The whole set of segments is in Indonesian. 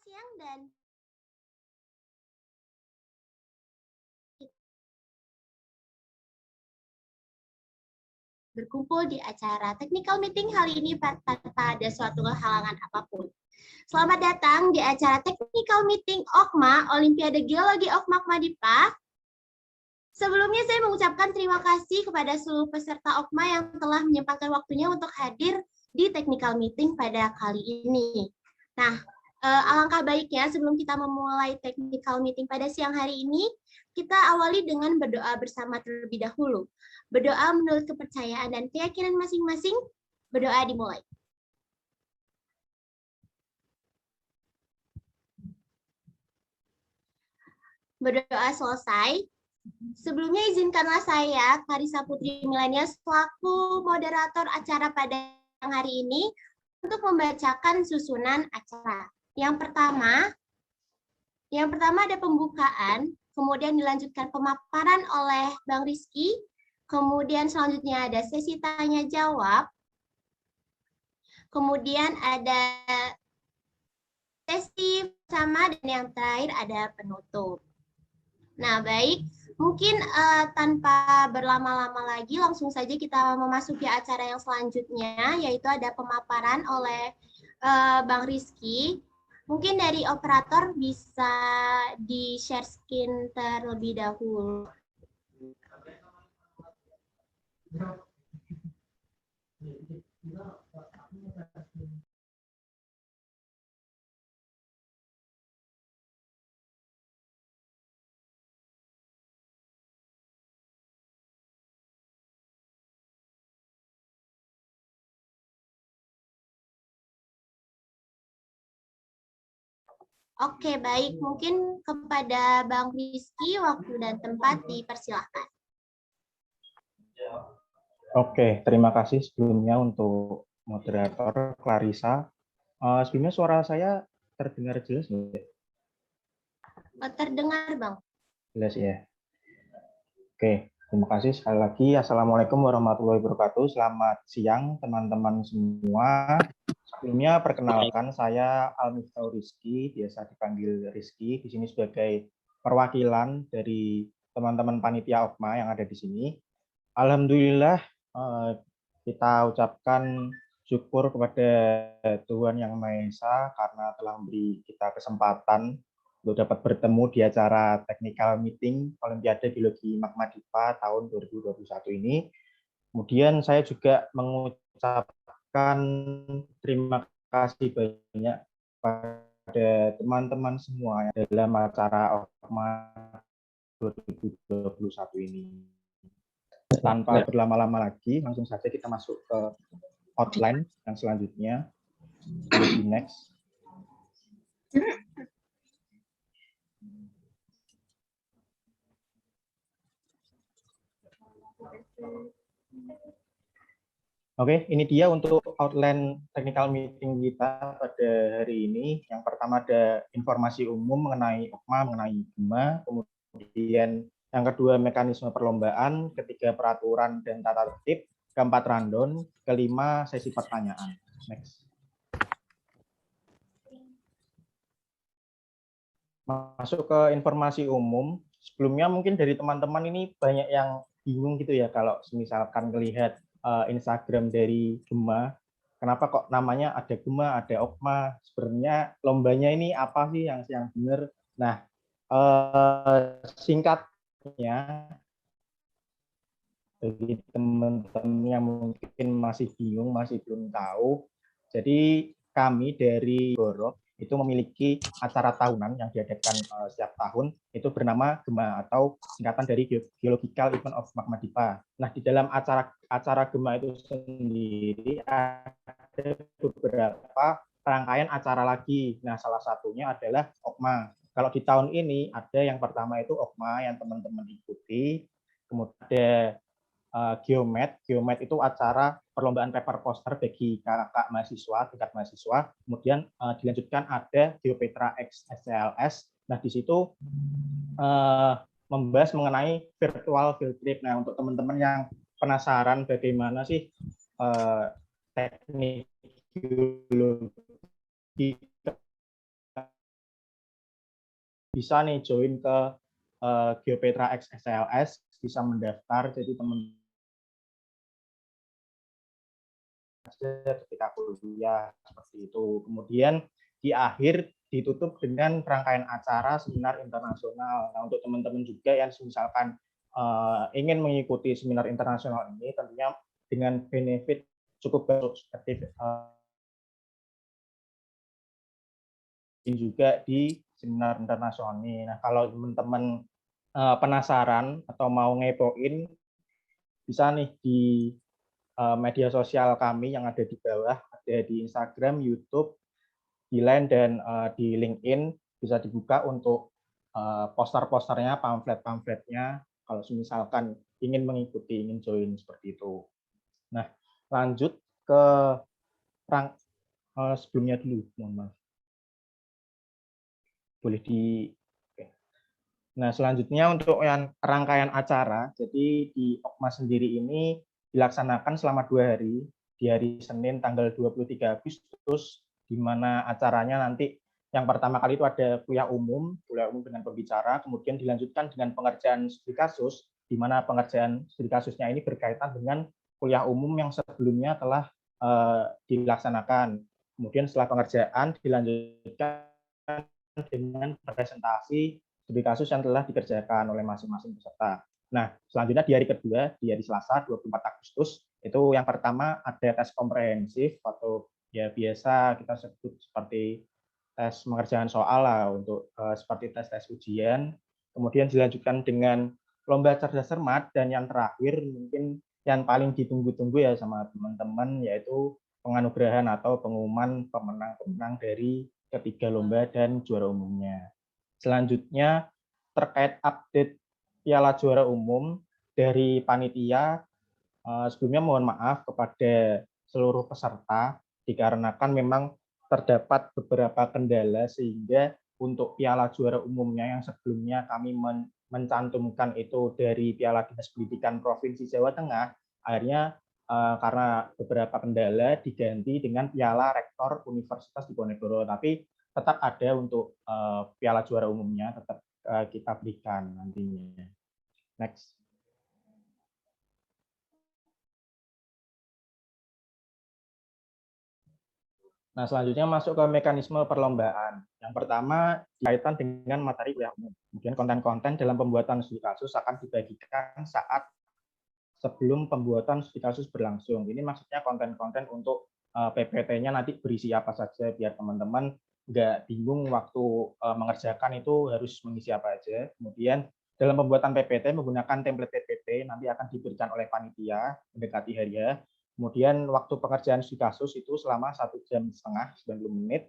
siang dan berkumpul di acara technical meeting kali ini tanpa ada suatu halangan apapun. Selamat datang di acara technical meeting OKMA, Olimpiade Geologi OKMA Madipa. Sebelumnya saya mengucapkan terima kasih kepada seluruh peserta OKMA yang telah menyempatkan waktunya untuk hadir di technical meeting pada kali ini. Nah, alangkah baiknya sebelum kita memulai technical meeting pada siang hari ini, kita awali dengan berdoa bersama terlebih dahulu. Berdoa menurut kepercayaan dan keyakinan masing-masing. Berdoa dimulai. Berdoa selesai. Sebelumnya izinkanlah saya, Karisa Putri Milenia, selaku moderator acara pada hari ini, untuk membacakan susunan acara. Yang pertama ada pembukaan, kemudian dilanjutkan pemaparan oleh Bang Rizky, kemudian selanjutnya ada sesi tanya jawab, kemudian ada sesi sama, dan yang terakhir ada penutup. Nah, baik, mungkin tanpa berlama-lama lagi, langsung saja kita memasuki acara yang selanjutnya, yaitu ada pemaparan oleh Bang Rizky. Mungkin dari operator bisa di-share screen terlebih dahulu. Oke, baik. Mungkin kepada Bang Rizky, waktu dan tempat dipersilahkan. Oke, terima kasih sebelumnya untuk moderator Clarissa. Sebelumnya suara saya terdengar jelas nggak? Terdengar, Bang. Jelas ya. Oke, terima kasih sekali lagi. Assalamualaikum warahmatullahi wabarakatuh. Selamat siang teman-teman semua. Sebelumnya perkenalkan, saya Almiftah Rizky, biasa dipanggil Rizky. Di sini sebagai perwakilan dari teman-teman panitia OKMA yang ada di sini. Alhamdulillah kita ucapkan syukur kepada Tuhan Yang Maha Esa karena telah memberi kita kesempatan untuk dapat bertemu di acara technical meeting Olimpiade Geologi Magma Dipa tahun 2021 ini. Kemudian saya juga mengucapkan terima kasih banyak pada teman-teman semua dalam acara OKMA 2021 ini. Tanpa berlama-lama lagi, langsung saja kita masuk ke outline yang selanjutnya. Next. Oke, ini dia untuk outline technical meeting kita pada hari ini. Yang pertama ada informasi umum mengenai OKMA, mengenai GEMA, kemudian yang kedua mekanisme perlombaan, ketiga peraturan dan tata tertib, keempat rundown, kelima sesi pertanyaan. Next. Masuk ke informasi umum. Sebelumnya mungkin dari teman-teman ini banyak yang bingung gitu ya kalau misalkan melihat Instagram dari GEMA, kenapa kok namanya ada GEMA, ada OKMA? Sebenarnya lombanya ini apa sih yang benar? Nah, singkatnya bagi teman-teman yang mungkin masih bingung, masih belum tahu, jadi kami dari Gorok itu memiliki acara tahunan yang diadakan setiap tahun, itu bernama GEMA atau singkatan dari Geological Event of Magma Dipa. Nah, di dalam acara GEMA itu sendiri ada beberapa rangkaian acara lagi. Nah, salah satunya adalah OKMA. Kalau di tahun ini ada yang pertama itu OKMA yang teman-teman ikuti, kemudian ada Geomet itu acara perlombaan paper poster bagi kakak mahasiswa, tingkat mahasiswa. Kemudian dilanjutkan ada Geopetra X SCLS. Nah, di situ membahas mengenai virtual field trip. Nah, untuk teman-teman yang penasaran bagaimana sih teknik geologi bisa nih join ke Geopetra X SLS, bisa mendaftar, jadi teman ketika kuliah seperti itu. Kemudian di akhir ditutup dengan rangkaian acara seminar internasional. Nah, untuk teman-teman juga yang misalkan ingin mengikuti seminar internasional ini, tentunya dengan benefit cukup baik seperti juga di seminar internasional ini. Nah, kalau teman-teman penasaran atau mau ngepoin, bisa nih di media sosial kami yang ada di bawah, ada di Instagram, YouTube, di Line, dan di LinkedIn, bisa dibuka untuk poster-posternya, pamflet-pamfletnya, kalau misalkan ingin mengikuti, ingin join seperti itu. Nah, lanjut ke sebelumnya dulu, mohon maaf. Boleh di... Nah, selanjutnya untuk yang rangkaian acara, jadi di OKMA sendiri ini dilaksanakan selama 2 hari, di hari Senin tanggal 23 Agustus, di mana acaranya nanti yang pertama kali itu ada kuliah umum dengan pembicara, kemudian dilanjutkan dengan pengerjaan studi kasus, di mana pengerjaan studi kasusnya ini berkaitan dengan kuliah umum yang sebelumnya telah dilaksanakan. Kemudian setelah pengerjaan dilanjutkan dengan presentasi studi kasus yang telah dikerjakan oleh masing-masing peserta. Nah, selanjutnya di hari kedua, di hari Selasa 24 Agustus, itu yang pertama ada tes komprehensif atau ya biasa kita sebut seperti tes pengerjaan soal lah, untuk seperti tes-tes ujian. Kemudian dilanjutkan dengan lomba cerdas cermat, dan yang terakhir mungkin yang paling ditunggu-tunggu ya sama teman-teman, yaitu penganugerahan atau pengumuman pemenang-pemenang dari ketiga lomba dan juara umumnya. Selanjutnya, terkait update Piala Juara Umum dari panitia, sebelumnya mohon maaf kepada seluruh peserta, dikarenakan memang terdapat beberapa kendala, sehingga untuk Piala Juara Umumnya yang sebelumnya kami mencantumkan itu dari Piala Dinas Pendidikan Provinsi Jawa Tengah, akhirnya karena beberapa kendala diganti dengan Piala Rektor Universitas Diponegoro, tapi tetap ada untuk Piala Juara Umumnya, tetap kita berikan nantinya. Next. Nah, selanjutnya masuk ke mekanisme perlombaan. Yang pertama, kaitan dengan materi kuliah umum. Kemudian konten-konten dalam pembuatan studi kasus akan dibagikan saat sebelum pembuatan studi kasus berlangsung. Ini maksudnya konten-konten untuk PPT-nya nanti berisi apa saja, biar teman-teman nggak bingung waktu mengerjakan itu harus mengisi apa aja. Kemudian dalam pembuatan PPT menggunakan template PPT nanti akan diberikan oleh panitia mendekati hari ya. Kemudian waktu pengerjaan studi kasus itu selama 1,5 jam, 90 menit.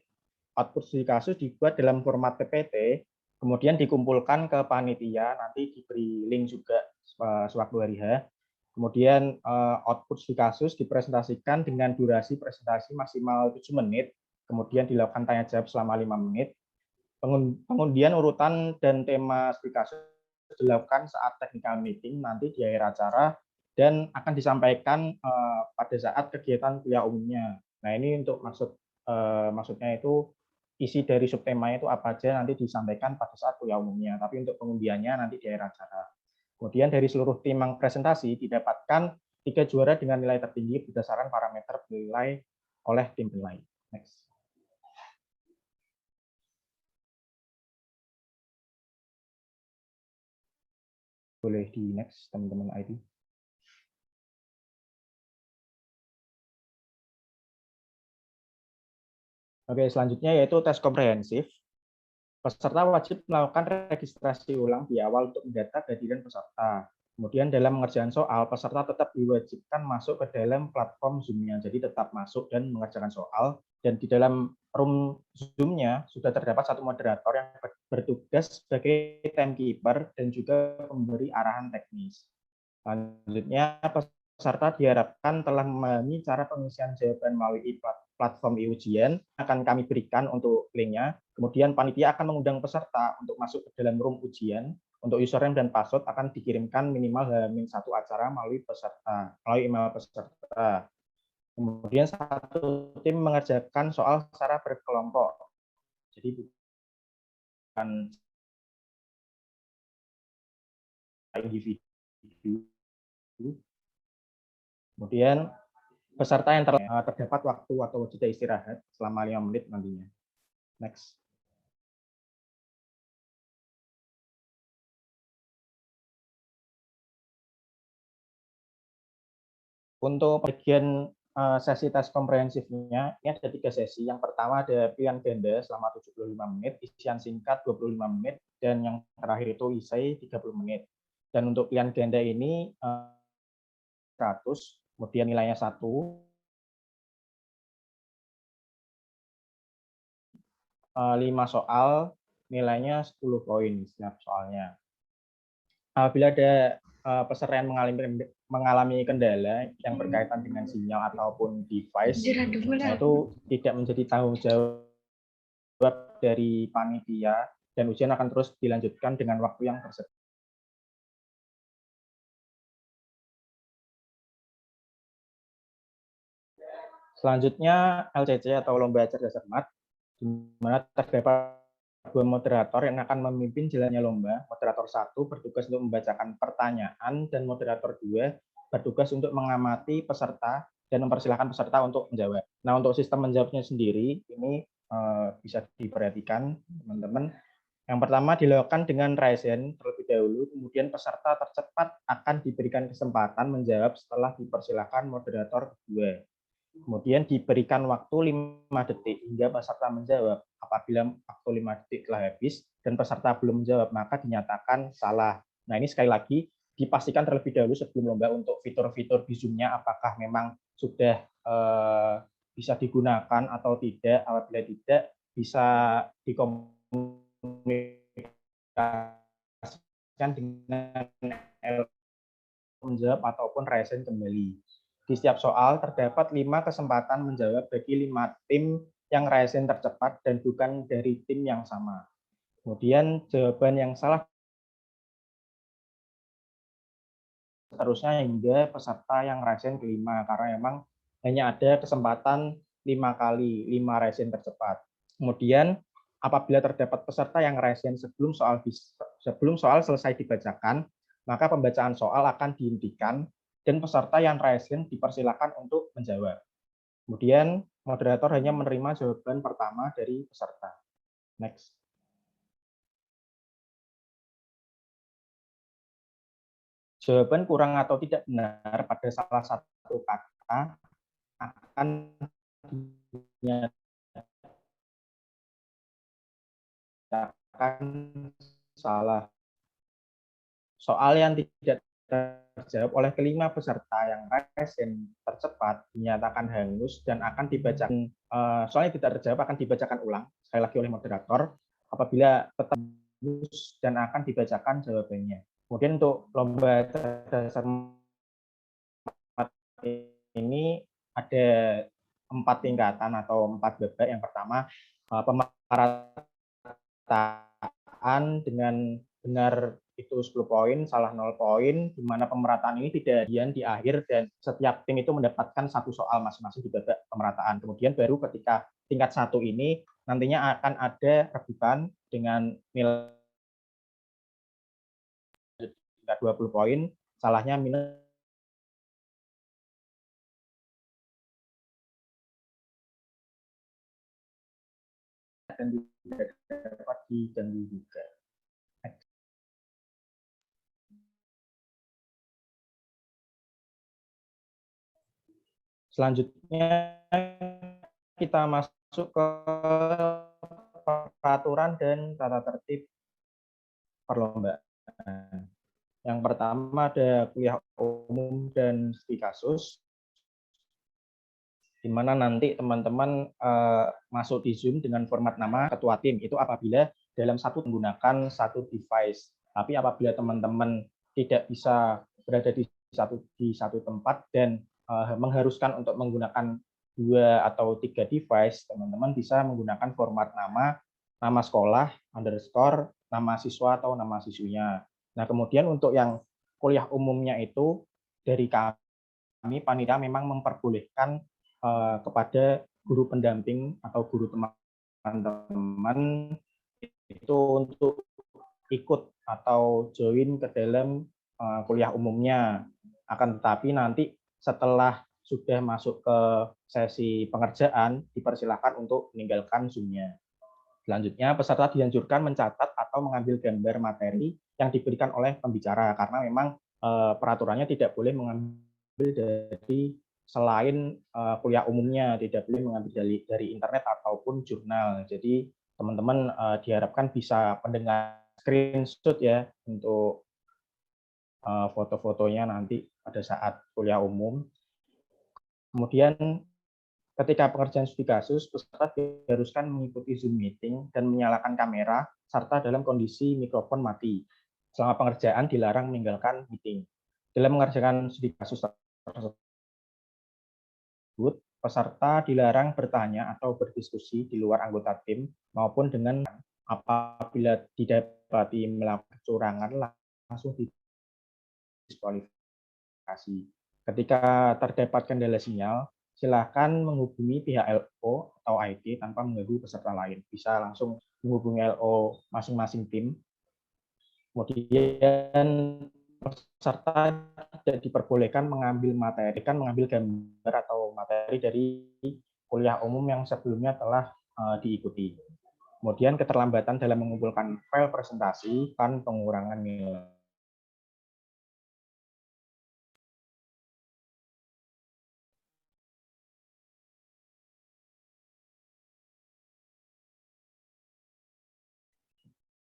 Output studi kasus dibuat dalam format PPT, kemudian dikumpulkan ke panitia, nanti diberi link juga sewaktu hari H. Kemudian output studi kasus dipresentasikan dengan durasi presentasi maksimal 7 menit, kemudian dilakukan tanya jawab selama 5 menit. Pengundian urutan dan tema studi kasus dilakukan saat technical meeting nanti di akhir acara, dan akan disampaikan pada saat kegiatan kuliah umumnya. Nah, ini untuk maksudnya itu isi dari subtemanya itu apa aja nanti disampaikan pada saat kuliah umumnya, tapi untuk pengundiannya nanti di akhir acara. Kemudian dari seluruh tim yang presentasi didapatkan 3 juara dengan nilai tertinggi berdasarkan parameter penilai oleh tim penilai. Next. Boleh di next, teman-teman ID. Oke, selanjutnya yaitu tes komprehensif. Peserta wajib melakukan registrasi ulang di awal untuk mendata kehadiran peserta. Kemudian dalam mengerjakan soal, peserta tetap diwajibkan masuk ke dalam platform Zoom-nya. Jadi tetap masuk dan mengerjakan soal. Dan di dalam room Zoom-nya sudah terdapat satu moderator yang bertugas sebagai timekeeper dan juga memberi arahan teknis. Selanjutnya, peserta diharapkan telah memahami cara pengisian jawaban melalui platform e-ujian, akan kami berikan untuk linknya. Kemudian panitia akan mengundang peserta untuk masuk ke dalam room ujian. Untuk username dan password akan dikirimkan minimal H-1 acara melalui email peserta. Kemudian satu tim mengerjakan soal secara berkelompok. Jadi bukan individu. Kemudian peserta yang terdapat waktu atau jeda istirahat selama 5 menit nantinya. Next. Untuk bagian sesi tes komprehensifnya, ini ada 3 sesi. Yang pertama ada pilihan ganda selama 75 menit, isian singkat 25 menit, dan yang terakhir itu esai 30 menit. Dan untuk pilihan ganda ini 100, kemudian nilainya 1, 5 soal, nilainya 10 poin setiap soalnya. Apabila ada peserta yang mengalami kendala yang berkaitan dengan sinyal ataupun device, nah itu tidak menjadi tanggung jawab dari panitia, dan ujian akan terus dilanjutkan dengan waktu yang tersedia. Selanjutnya LCC atau Lomba Cerdas Cermat, di mana terdapat 2 moderator yang akan memimpin jalannya lomba. Moderator 1 bertugas untuk membacakan pertanyaan, dan moderator 2 bertugas untuk mengamati peserta dan mempersilahkan peserta untuk menjawab. Nah, untuk sistem menjawabnya sendiri, ini bisa diperhatikan teman-teman. Yang pertama dilakukan dengan raise hand terlebih dahulu, kemudian peserta tercepat akan diberikan kesempatan menjawab setelah dipersilahkan moderator kedua. Kemudian diberikan waktu 5 detik hingga peserta menjawab. Apabila waktu 5 detik telah habis dan peserta belum menjawab, maka dinyatakan salah. Nah, ini sekali lagi dipastikan terlebih dahulu sebelum lomba untuk fitur-fitur di Zoom-nya apakah memang sudah bisa digunakan atau tidak. Apabila tidak, bisa dikomunikasikan dengan menjawab ataupun raise hand kembali. Di setiap soal terdapat 5 kesempatan menjawab bagi 5 tim yang raise hand tercepat dan bukan dari tim yang sama. Kemudian jawaban yang salah seterusnya hingga peserta yang raise hand kelima, karena memang hanya ada kesempatan 5 kali 5 raise hand tercepat. Kemudian apabila terdapat peserta yang raise hand sebelum soal selesai dibacakan, maka pembacaan soal akan dihentikan dan peserta yang raise hand dipersilakan untuk menjawab. Kemudian moderator hanya menerima jawaban pertama dari peserta. Next. Jawaban kurang atau tidak benar pada salah satu kata akan dinyatakan salah. Soal yang tidak terjawab oleh kelima peserta yang raise hand tercepat dinyatakan hangus dan akan dibacakan. Soalnya tidak terjawab akan dibacakan ulang sekali lagi oleh moderator. Apabila tetap hangus dan akan dibacakan jawabannya. Kemudian untuk lomba cerdas cermat ini ada 4 tingkatan atau 4 babak. Yang pertama pemerataan dengan benar itu 10 poin, salah 0 poin, di mana pemerataan ini tidak di akhir dan setiap tim itu mendapatkan 1 soal masing-masing di babak pemerataan. Kemudian baru ketika tingkat 1 ini nantinya akan ada rebutan dengan nilai 20 poin, salahnya minus dan tidak dapat diganggu juga. Selanjutnya kita masuk ke peraturan dan tata tertib perlombaan. Yang pertama ada kuliah umum dan studi kasus, di mana nanti teman-teman masuk di Zoom dengan format nama ketua tim. Itu apabila dalam satu menggunakan satu device. Tapi apabila teman-teman tidak bisa berada di satu tempat dan mengharuskan untuk menggunakan 2 atau 3 device, teman-teman bisa menggunakan format nama sekolah, underscore, nama siswa atau nama siswinya. Nah, kemudian untuk yang kuliah umumnya itu dari kami panitia memang memperbolehkan kepada guru pendamping atau guru teman-teman itu untuk ikut atau join ke dalam kuliah umumnya. Akan tetapi nanti setelah sudah masuk ke sesi pengerjaan, dipersilakan untuk meninggalkan Zoom-nya. Selanjutnya, peserta dianjurkan mencatat atau mengambil gambar materi yang diberikan oleh pembicara, karena memang peraturannya tidak boleh mengambil dari selain kuliah umumnya, tidak boleh mengambil dari internet ataupun jurnal. Jadi teman-teman diharapkan bisa mendengar screenshot ya untuk foto-fotonya nanti pada saat kuliah umum. Kemudian ketika pengerjaan studi kasus, peserta diharuskan mengikuti Zoom meeting dan menyalakan kamera serta dalam kondisi mikrofon mati. Selama pengerjaan dilarang meninggalkan meeting. Dalam mengerjakan studi kasus tersebut, peserta dilarang bertanya atau berdiskusi di luar anggota tim maupun dengan apabila didapati melakukan kecurangan langsung didiskualifikasi. Ketika terdapat kendala sinyal, silakan menghubungi pihak LO atau IT tanpa mengganggu peserta lain. Bisa langsung menghubungi LO masing-masing tim. Kemudian peserta tidak diperbolehkan mengambil gambar atau materi dari kuliah umum yang sebelumnya telah diikuti. Kemudian keterlambatan dalam mengumpulkan file presentasi dan pengurangan nilai.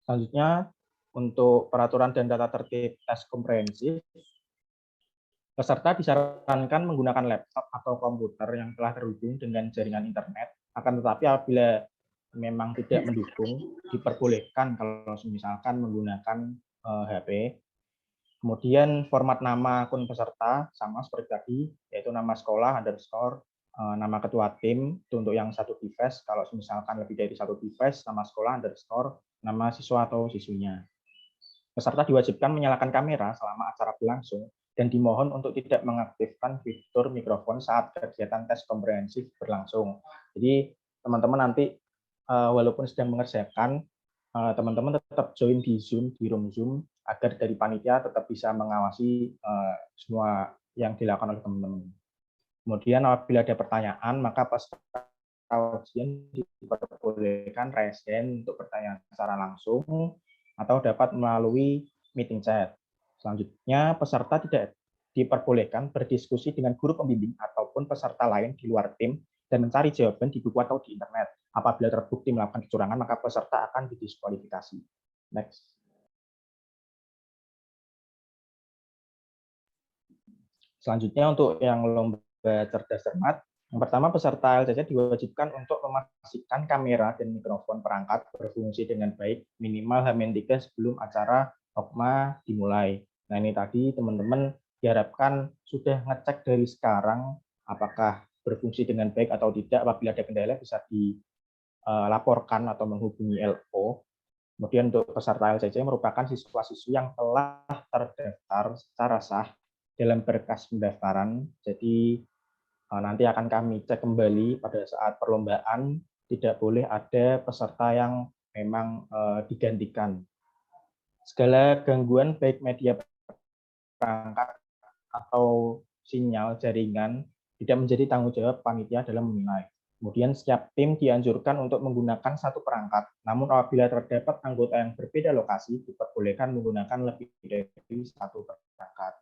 Selanjutnya, untuk peraturan dan tata tertib tes komprehensif, peserta disarankan menggunakan laptop atau komputer yang telah terhubung dengan jaringan internet. Akan tetapi apabila memang tidak mendukung, diperbolehkan kalau misalkan menggunakan HP. Kemudian format nama akun peserta sama seperti tadi, yaitu nama sekolah underscore nama ketua tim itu untuk yang satu device. Kalau misalkan lebih dari satu device, nama sekolah underscore nama siswa atau siswinya. Peserta diwajibkan menyalakan kamera selama acara berlangsung dan dimohon untuk tidak mengaktifkan fitur mikrofon saat kegiatan tes komprehensif berlangsung. Jadi teman-teman nanti walaupun sedang mengerjakan, teman-teman tetap join di Zoom, di room Zoom, agar dari panitia tetap bisa mengawasi semua yang dilakukan oleh teman-teman. Kemudian apabila ada pertanyaan, maka peserta ujian diperbolehkan resen untuk bertanya secara langsung atau dapat melalui meeting chat. Selanjutnya, peserta tidak diperbolehkan berdiskusi dengan guru pembimbing ataupun peserta lain di luar tim dan mencari jawaban di buku atau di internet. Apabila terbukti melakukan kecurangan, maka peserta akan didiskualifikasi. Next. Selanjutnya untuk yang lomba cerdas cermat, yang pertama peserta LCC diwajibkan untuk memastikan kamera dan mikrofon perangkat berfungsi dengan baik minimal H-3 sebelum acara OKMA dimulai. Nah ini tadi teman-teman diharapkan sudah ngecek dari sekarang apakah berfungsi dengan baik atau tidak. Apabila ada kendala bisa dilaporkan atau menghubungi LO. Kemudian untuk peserta LCC merupakan siswa-siswi yang telah terdaftar secara sah dalam berkas pendaftaran. Jadi nanti akan kami cek kembali pada saat perlombaan, tidak boleh ada peserta yang memang digantikan. Segala gangguan baik media perangkat atau sinyal jaringan tidak menjadi tanggung jawab panitia dalam menilai. Kemudian setiap tim dianjurkan untuk menggunakan satu perangkat. Namun apabila terdapat anggota yang berbeda lokasi, diperbolehkan menggunakan lebih dari satu perangkat.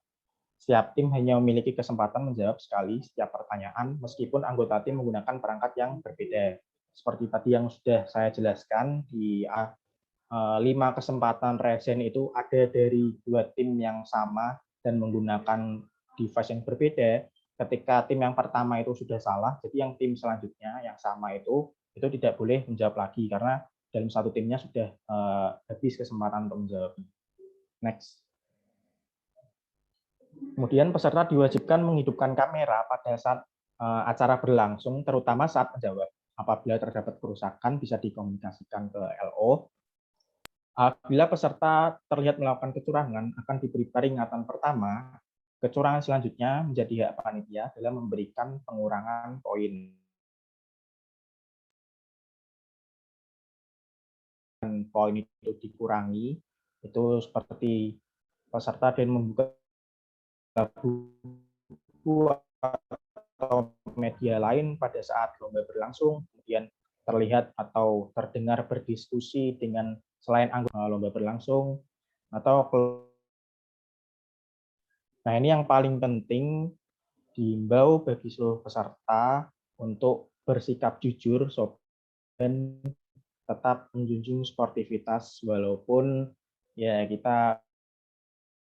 Setiap tim hanya memiliki kesempatan menjawab sekali setiap pertanyaan, meskipun anggota tim menggunakan perangkat yang berbeda. Seperti tadi yang sudah saya jelaskan, di 5 kesempatan resen itu ada dari 2 tim yang sama dan menggunakan device yang berbeda. Ketika tim yang pertama itu sudah salah, jadi yang tim selanjutnya yang sama itu tidak boleh menjawab lagi karena dalam satu timnya sudah habis kesempatan untuk menjawab. Next. Kemudian peserta diwajibkan menghidupkan kamera pada saat acara berlangsung, terutama saat menjawab. Apabila terdapat kerusakan, bisa dikomunikasikan ke LO. Apabila peserta terlihat melakukan kecurangan, akan diberi peringatan pertama. Kecurangan selanjutnya menjadi hak panitia dalam memberikan pengurangan poin. Dan poin itu dikurangi, itu seperti peserta dan membuka buku atau media lain pada saat lomba berlangsung, kemudian terlihat atau terdengar berdiskusi dengan selain anggota lomba berlangsung, atau nah ini yang paling penting diimbau bagi seluruh peserta untuk bersikap jujur, dan tetap menjunjung sportivitas walaupun ya kita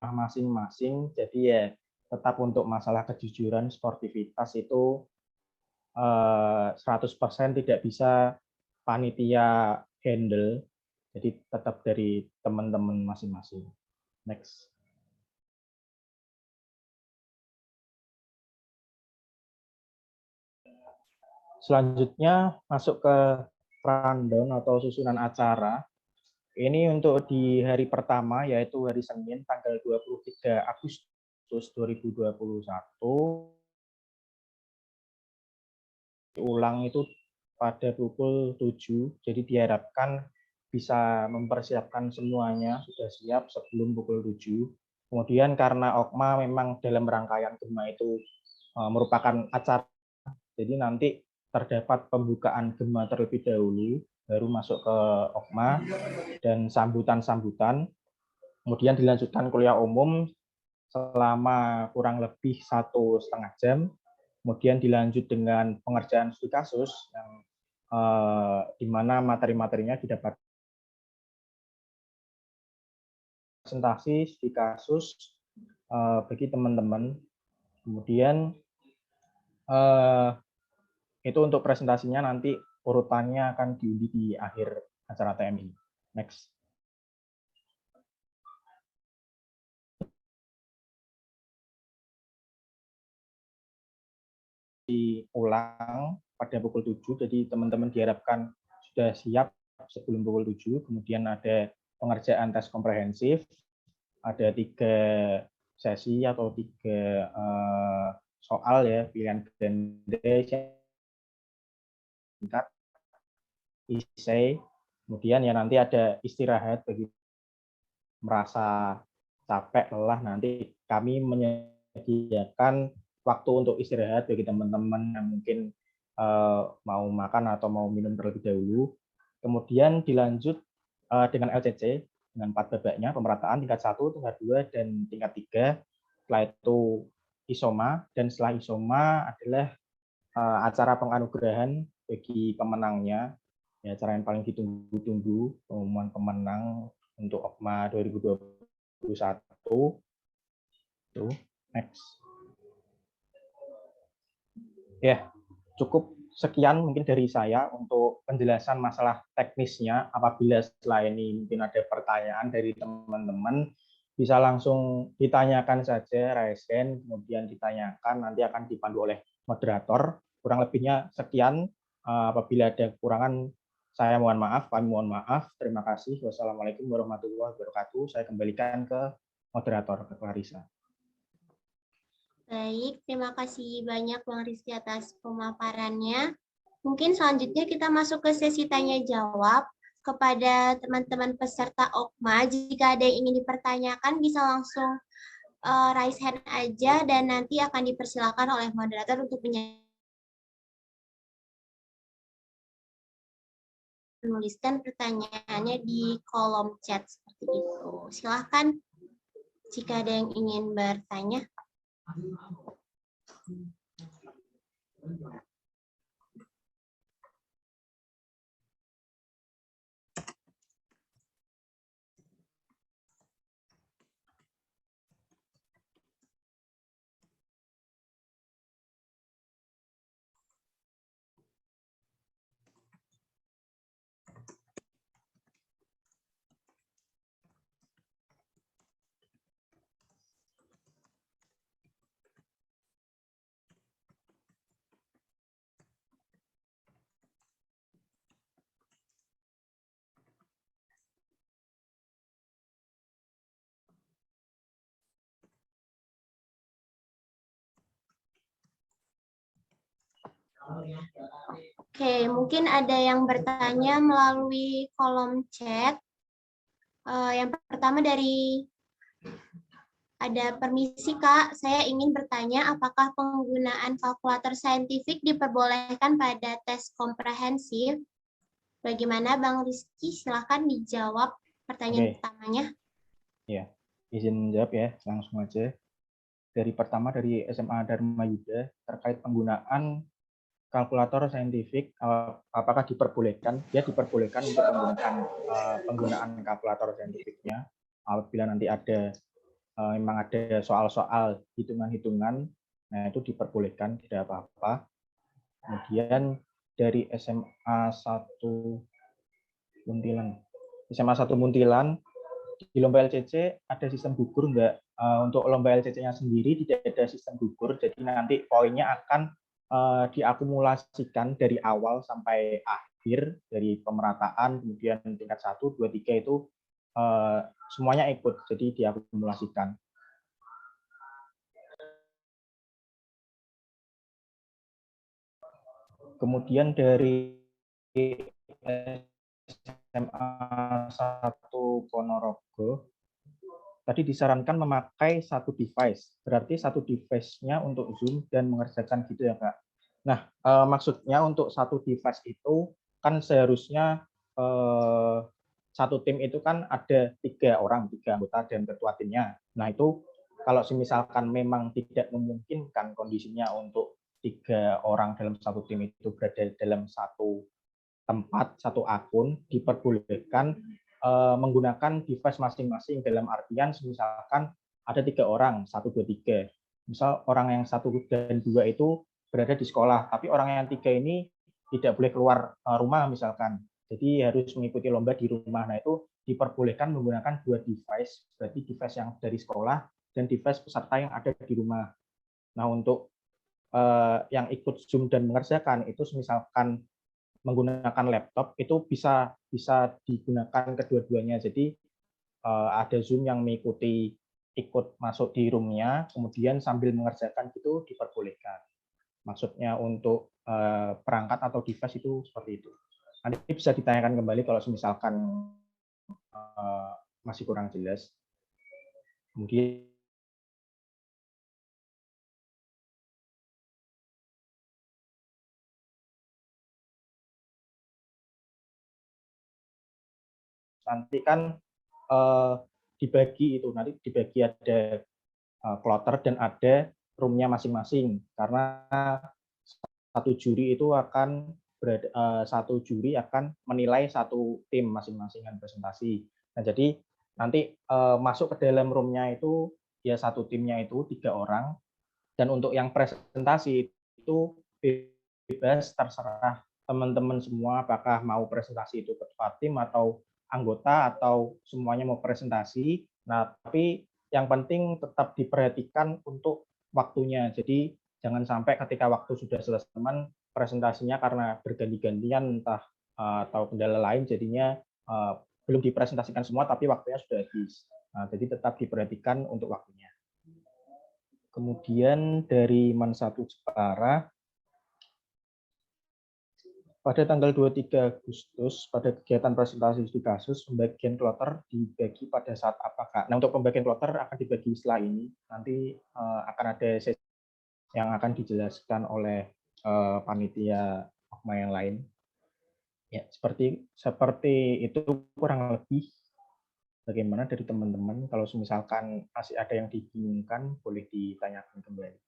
masing-masing. Jadi ya tetap untuk masalah kejujuran, sportivitas itu 100% tidak bisa panitia handle. Jadi tetap dari teman-teman masing-masing. Next. Selanjutnya masuk ke rundown atau susunan acara. Ini untuk di hari pertama, yaitu hari Senin, tanggal 23 Agustus 2021. Ulang itu pada pukul 7, jadi diharapkan bisa mempersiapkan semuanya sudah siap sebelum pukul 7. Kemudian karena Okma memang dalam rangkaian Gema itu merupakan acara, jadi nanti terdapat pembukaan Gema terlebih dahulu, baru masuk ke Okma dan sambutan-sambutan, kemudian dilanjutkan kuliah umum selama kurang lebih 1,5 jam, kemudian dilanjut dengan pengerjaan studi kasus yang di mana materi-materinya didapat presentasi studi kasus bagi teman-teman. Kemudian itu untuk presentasinya nanti urutannya akan diundi di akhir acara TM ini. Next. Diulang pada pukul 7, jadi teman-teman diharapkan sudah siap sebelum pukul 7. Kemudian ada pengerjaan tes komprehensif, ada 3 sesi atau 3 soal ya, pilihan ganda singkat, esai, kemudian ya nanti ada istirahat bagi merasa capek, lelah, nanti kami menyediakan waktu untuk istirahat bagi teman-teman yang mungkin mau makan atau mau minum terlebih dahulu. Kemudian dilanjut dengan LCC dengan 4 babaknya, pemerataan tingkat 1, tingkat 2, dan tingkat 3. Setelah itu isoma, dan setelah isoma adalah acara penganugerahan bagi pemenangnya. Ya, acara yang paling ditunggu-tunggu, pengumuman pemenang untuk Okma 2021. Tuh, next. Ya, cukup sekian mungkin dari saya untuk penjelasan masalah teknisnya. Apabila setelah ini mungkin ada pertanyaan dari teman-teman, bisa langsung ditanyakan saja, raise hand, kemudian ditanyakan, nanti akan dipandu oleh moderator. Kurang lebihnya sekian. Apabila ada kekurangan, saya mohon maaf, kami mohon maaf. Terima kasih. Wassalamualaikum warahmatullahi wabarakatuh. Saya kembalikan ke moderator, ke Clarissa. Baik, terima kasih banyak Bang Rizky atas pemaparannya. Mungkin selanjutnya kita masuk ke sesi tanya-jawab kepada teman-teman peserta Okma. Jika ada yang ingin dipertanyakan, bisa langsung raise hand aja dan nanti akan dipersilakan oleh moderator untuk menuliskan pertanyaannya di kolom chat seperti itu. Silahkan jika ada yang ingin bertanya. Oke, mungkin ada yang bertanya melalui kolom chat. Yang pertama dari Ada permisi Kak, saya ingin bertanya apakah penggunaan kalkulator saintifik diperbolehkan pada tes komprehensif? Bagaimana Bang Rizky? Silakan dijawab pertanyaan pertamanya. Ya, izin jawab ya, langsung aja. Pertama dari SMA Dharma Yuda terkait penggunaan kalkulator saintifik, apakah diperbolehkan? Ya, diperbolehkan untuk penggunaan kalkulator saintifiknya apabila nanti memang ada soal-soal hitungan-hitungan, nah itu diperbolehkan, tidak apa-apa. Kemudian dari SMA 1 Muntilan, di lomba LCC ada sistem gugur enggak? Untuk lomba LCC-nya sendiri tidak ada sistem gugur, jadi nanti poinnya akan diakumulasikan dari awal sampai akhir, dari pemerataan, kemudian tingkat 1, 2, 3 itu semuanya ikut, jadi diakumulasikan. Kemudian dari SMA 1 Ponorogo, tadi disarankan memakai satu device. Berarti satu device-nya untuk Zoom dan mengerjakan gitu ya, Kak. Nah, maksudnya untuk satu device itu kan seharusnya satu tim itu kan ada 3 orang, 3 anggota dan ketua timnya. Nah, itu kalau misalkan memang tidak memungkinkan kondisinya untuk 3 orang dalam satu tim itu berada dalam satu tempat, satu akun, diperbolehkan menggunakan device masing-masing, dalam artian misalkan ada 3 orang, 1, 2, 3. Misal orang yang 1 dan 2 itu berada di sekolah, tapi orang yang 3 ini tidak boleh keluar rumah misalkan. Jadi harus mengikuti lomba di rumah. Nah, itu diperbolehkan menggunakan 2 device, berarti device yang dari sekolah dan device peserta yang ada di rumah. Nah, untuk yang ikut Zoom dan mengerjakan itu misalkan menggunakan laptop itu bisa digunakan kedua-duanya. Jadi ada Zoom yang mengikuti ikut masuk di room-nya, kemudian sambil mengerjakan itu diperbolehkan. Maksudnya untuk perangkat atau device itu seperti itu. Nanti bisa ditanyakan kembali kalau misalkan masih kurang jelas. Kemudian nanti kan dibagi ada kloter dan ada room-nya masing-masing, karena satu juri akan menilai satu tim masing-masing dengan presentasi. Nah, jadi nanti masuk ke dalam room-nya itu ya satu timnya itu 3 orang, dan untuk yang presentasi itu bebas, terserah teman-teman semua apakah mau presentasi itu ketua tim atau anggota atau semuanya mau presentasi. Nah, tapi yang penting tetap diperhatikan untuk waktunya. Jadi jangan sampai ketika waktu sudah selesai teman presentasinya karena berganti-gantian entah atau kendala lain jadinya belum dipresentasikan semua tapi waktunya sudah habis. Nah, jadi tetap diperhatikan untuk waktunya. Kemudian dari Man1 Jepara, pada tanggal 23 Agustus, pada kegiatan presentasi studi kasus, pembagian kloter dibagi pada saat apakah? Nah, untuk pembagian kloter akan dibagi setelah ini. Nanti akan ada sesi yang akan dijelaskan oleh panitia OKMA yang lain. Ya, seperti itu kurang lebih. Bagaimana dari teman-teman? Kalau misalkan masih ada yang dibingungkan, boleh ditanyakan kembali.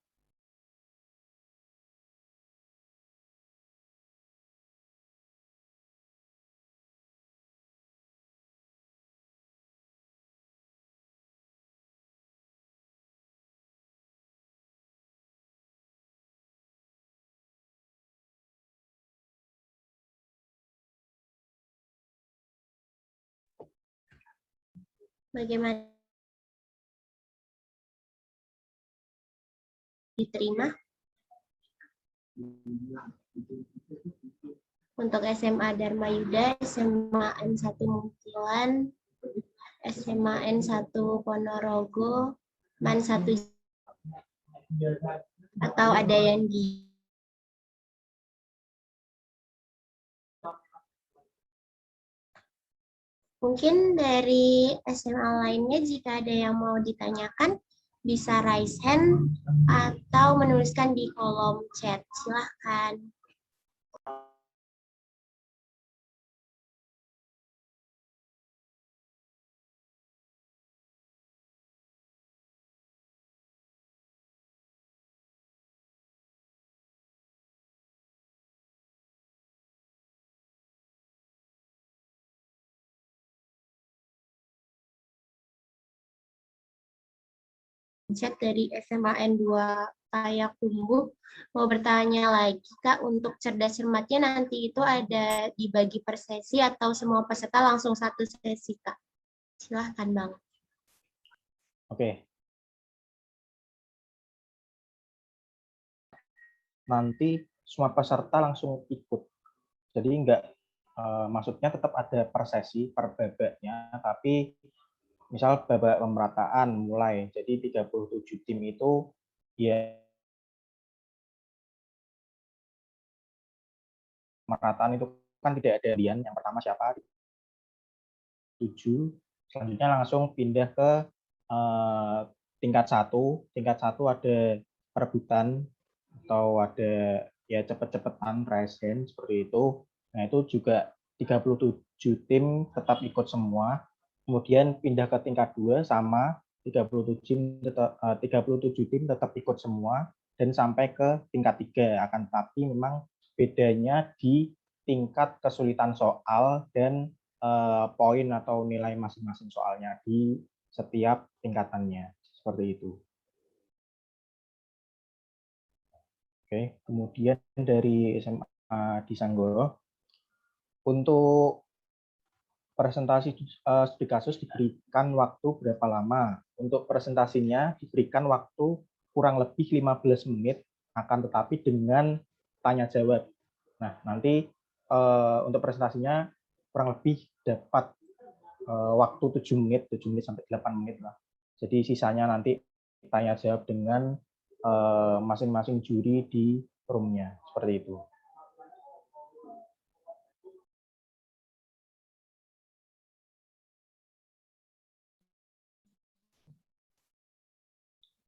Bagaimana diterima? Untuk SMA Dharma Yuda, SMA N1 Muntilan, SMA N1 Ponorogo, MAN 1 atau ada yang di mungkin dari SMA lainnya jika ada yang mau ditanyakan bisa raise hand atau menuliskan di kolom chat. Silahkan. Chat dari SMAN 2 Payakumbuh mau bertanya lagi Kak, untuk cerdas cermatnya nanti itu ada dibagi per sesi atau semua peserta langsung satu sesi Kak? Silahkan Bang. Oke. Nanti semua peserta langsung ikut. Jadi maksudnya tetap ada per sesi, per babaknya, tapi misal babak pemerataan mulai. Jadi 37 tim itu ya pemerataan itu kan tidak ada pilihan. Yang pertama siapa? 7. Selanjutnya langsung pindah ke tingkat 1. Tingkat 1 ada perebutan atau ada ya cepet-cepetan raise hand seperti itu. Nah, itu juga 37 tim tetap ikut semua. Kemudian pindah ke tingkat 2 sama 37 tim tetap ikut semua dan sampai ke tingkat 3. Akan tetapi memang bedanya di tingkat kesulitan soal dan poin atau nilai masing-masing soalnya di setiap tingkatannya. Seperti itu. Oke, kemudian dari SMA di Sanggoro, untuk presentasi studi kasus diberikan waktu berapa lama? Untuk presentasinya diberikan waktu kurang lebih 15 menit, akan tetapi dengan tanya jawab. Nah, nanti untuk presentasinya kurang lebih dapat waktu 7 menit sampai 8 menit lah. Jadi sisanya nanti tanya jawab dengan masing-masing juri di room-nya, seperti itu.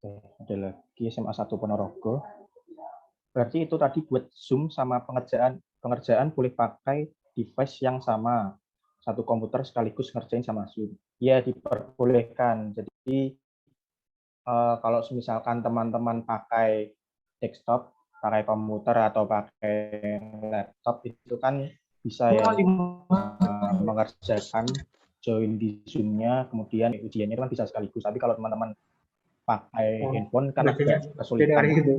Oke, ada lagi SMA 1 Ponorogo. Berarti itu tadi buat Zoom sama pengerjaan boleh pakai device yang sama. Satu komputer sekaligus ngerjain sama Zoom. Ya, diperbolehkan. Jadi kalau misalkan teman-teman pakai desktop, pakai komputer atau pakai laptop itu kan bisa ya mengerjakan join di Zoom-nya, kemudian ujiannya itu kan bisa sekaligus. Tapi kalau teman-teman pakai handphone kan agak kesulitan itu.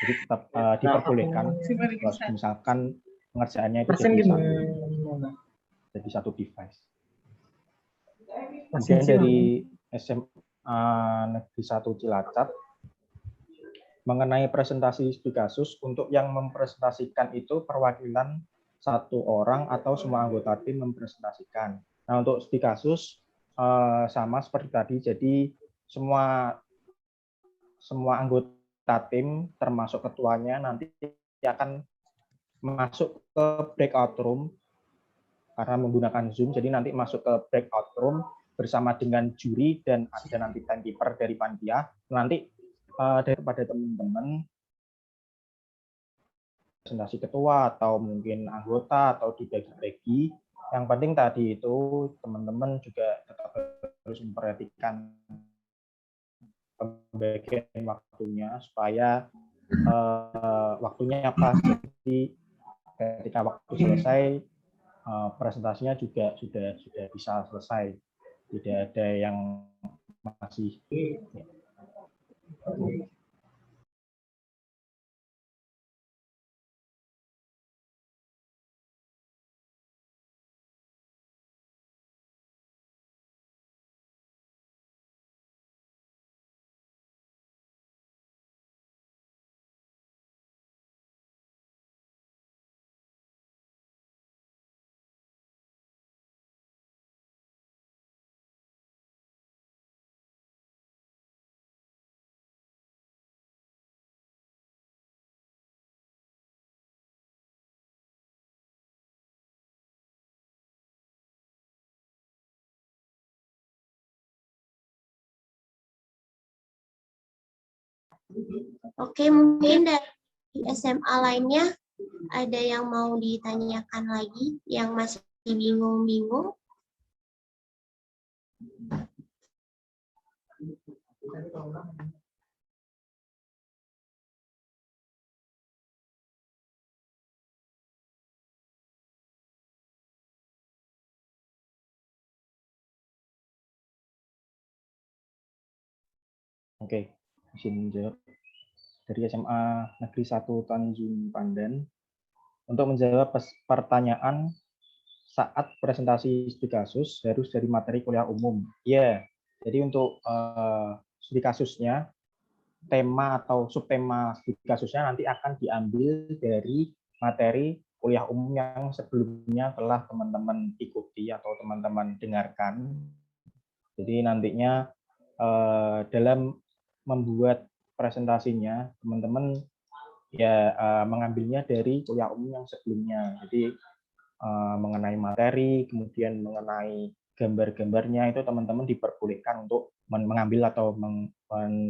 Jadi tetap diperbolehkan kalau misalkan pengerjaannya itu jadi satu device. Kemudian dari SMA Negeri 1 Cilacap, mengenai presentasi studi kasus, untuk yang mempresentasikan itu perwakilan satu orang atau semua anggota tim mempresentasikan. Nah, untuk studi kasus sama seperti tadi, jadi semua anggota tim termasuk ketuanya nanti akan masuk ke breakout room karena menggunakan Zoom. Jadi nanti masuk ke breakout room bersama dengan juri dan ada nanti timekeeper dari panitia. Nanti daripada teman-teman presentasi ketua atau mungkin anggota atau dibagi-bagi. Yang penting tadi itu teman-teman juga tetap harus memperhatikan pembagian waktunya supaya waktunya pas. Jadi ketika waktu selesai presentasinya juga sudah bisa selesai. Tidak ada yang masih Oke, mungkin dari SMA lainnya ada yang mau ditanyakan lagi yang masih bingung-bingung? Oke, izin menjawab dari SMA Negeri 1 Tanjung Pandan. Untuk menjawab pertanyaan saat presentasi studi kasus harus dari materi kuliah umum. Ya, jadi untuk studi kasusnya, tema atau subtema studi kasusnya nanti akan diambil dari materi kuliah umum yang sebelumnya telah teman-teman ikuti atau teman-teman dengarkan. Jadi nantinya dalam membuat presentasinya, teman-teman ya mengambilnya dari kuliah umum yang sebelumnya. Jadi mengenai materi, kemudian mengenai gambar-gambarnya itu teman-teman diperbolehkan untuk mengambil atau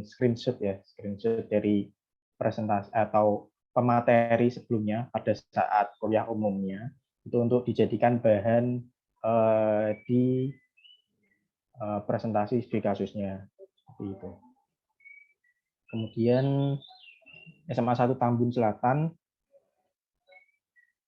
screenshot ya, screenshot dari presentasi atau pemateri sebelumnya pada saat kuliah umumnya itu untuk dijadikan bahan di presentasi studi kasusnya seperti itu. Kemudian SMA 1 Tambun Selatan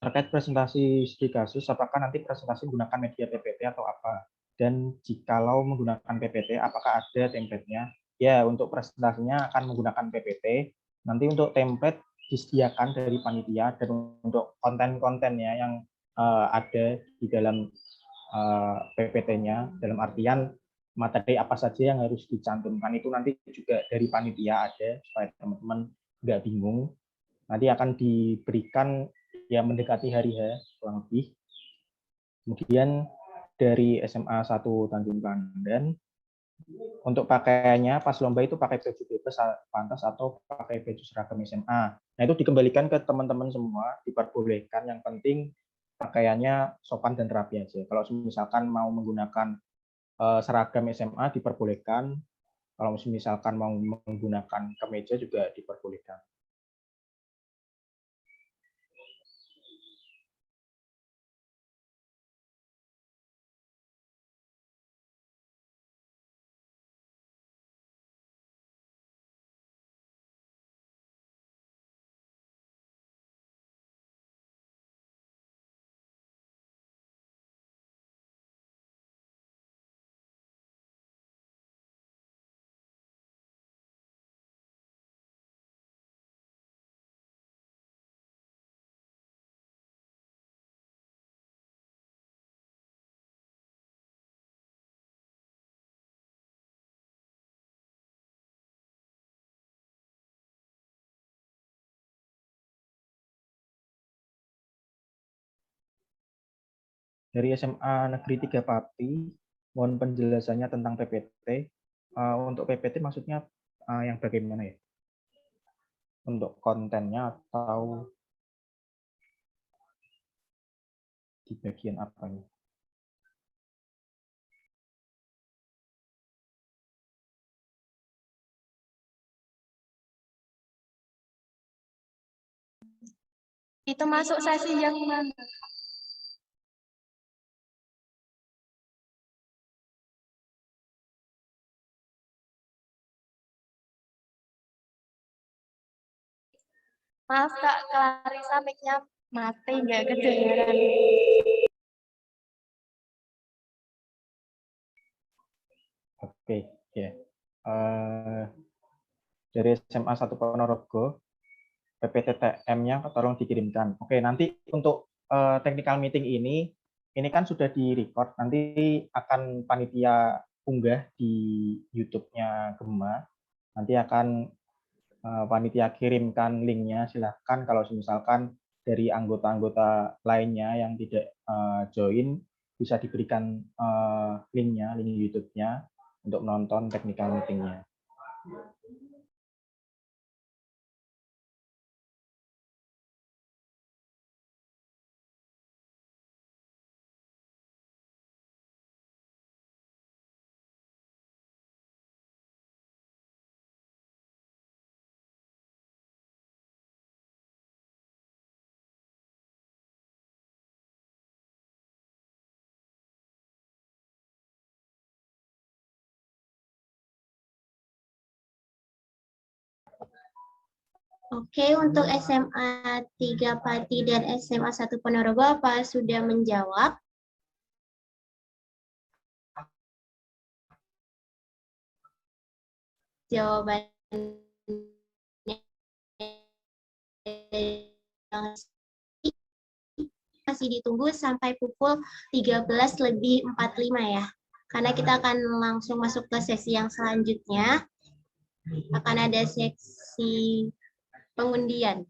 terkait presentasi studi kasus, apakah nanti presentasi menggunakan media PPT atau apa? Dan jikalau menggunakan PPT, apakah ada template-nya? Ya, untuk presentasinya akan menggunakan PPT. Nanti untuk template disediakan dari panitia, dan untuk konten-kontennya yang ada di dalam PPT-nya, dalam artian materi apa saja yang harus dicantumkan, itu nanti juga dari panitia ada, supaya teman-teman nggak bingung. Nanti akan diberikan ya mendekati hari H kurang lebih. Kemudian dari SMA 1 Tanjung Pandan, untuk pakaiannya pas lomba itu pakai baju bebas pantas atau pakai baju seragam SMA. Nah itu dikembalikan ke teman-teman semua, diperbolehkan. Yang penting pakaiannya sopan dan rapi aja. Kalau misalkan mau menggunakan seragam SMA diperbolehkan. Kalau misalkan mau menggunakan kemeja juga diperbolehkan. Dari SMA Negeri 3 Pati, mohon penjelasannya tentang PPT. Untuk PPT maksudnya yang bagaimana ya? Untuk kontennya atau di bagian apanya? Itu masuk sesi yang mana? Maaf Kak, Clarissa mic-nya mati, nggak kedengeran. Oke, ya. Dari SMA 1 Ponorogo, PPTTM-nya tolong dikirimkan. Oke, nanti untuk technical meeting ini kan sudah di-record, nanti akan panitia unggah di YouTube-nya Gema. Nanti akan panitia kirimkan linknya. Silahkan kalau misalkan dari anggota-anggota lainnya yang tidak join, bisa diberikan linknya, link YouTube-nya untuk menonton technical meeting-nya. Oke, untuk SMA 3 Pati dan SMA 1 Ponorogo apa sudah menjawab? Jawabannya masih ditunggu sampai pukul 13:45 ya. Karena kita akan langsung masuk ke sesi yang selanjutnya. Akan ada seksi pengundian.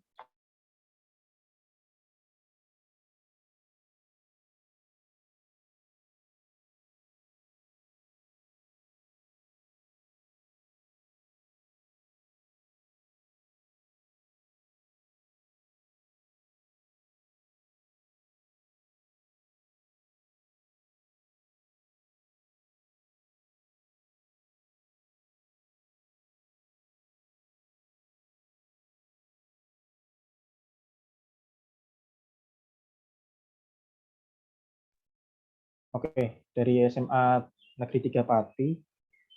Oke, dari SMA Negeri 3 Pati